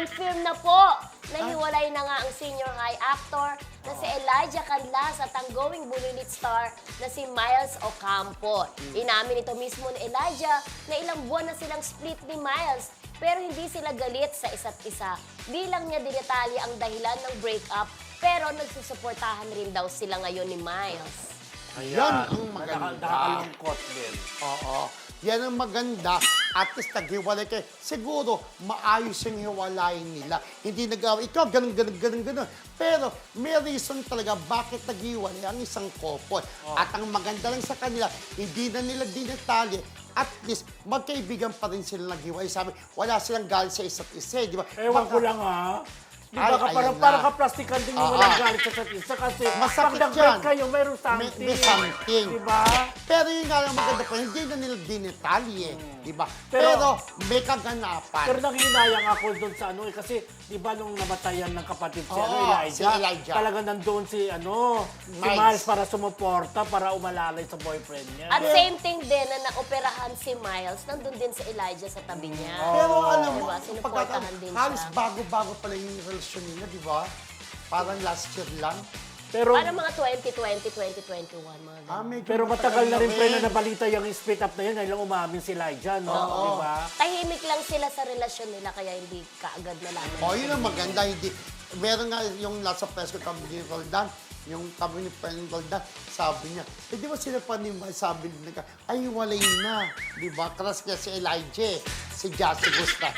Kinonfirm na po na hiwalay na nga ang senior high actor na si Elijah Canlas at ang going bulilit star na si Miles Ocampo. Inamin ito mismo ni Elijah na ilang buwan na silang split ni Miles pero hindi sila galit sa isa't isa. Di lang niya dinetalye ang dahilan ng breakup pero nagsusuportahan rin daw sila ngayon ni Miles. Yan ang maganda. Nakakalungkot din. Oo. Yan ang maganda. At least naghiwalay kayo. Siguro, maayos yung hiwalayin nila. Hindi nag-away. Ikaw, ganun. Pero, may reason talaga bakit naghiwalay ang isang couple. At ang maganda lang sa kanila, hindi na nila dinatali. At least, magkaibigan pa rin sila naghiwalay. Sabi, wala silang galit sa isa't isa. Di ba? Ewan ko lang ha. Di ba ka parang kaplastikan din yung walang galit sa isa't isa kasi Masakit pag nag-break yan. kayo, mayroong something. May something. Di ba? Pero yun nga lang maganda pa, hindi na nila dinetalye. Di ba? Pero- Pero may kaganapan. Pero nanghinayang ako doon sa ano kasi di ba nung namatayan ng kapatid si Oo, Elijah, si Elijah. talaga nandoon si si Miles. Miles para sumuporta, para umalalay sa boyfriend niya. At same thing din na naoperahan si Miles, nandun din si Elijah sa tabi niya. Pero alam mo, Diba? Sinuportahan din halos siya. bago-bago pala yung relasyon nila, di ba? Parang last year lang. Pero Parang mga 2020, 2021, mga ganun. Medyo pero matagal na rin na pre na nabalita yung split up na yan, ngayon lang umamin si Elijah, no? Di ba? Tahimik lang sila sa relasyon nila kaya hindi kaagad nalaman. Yun ang maganda, hindi. Meron nga yung nasa press ko kami ni Roldan, yung kami ni Penny Roldan, sabi niya, di ba sila pa ni Miles, sabi nila, ay walay na. Di ba? Crush niya si Elijah, si Jassy Gusta.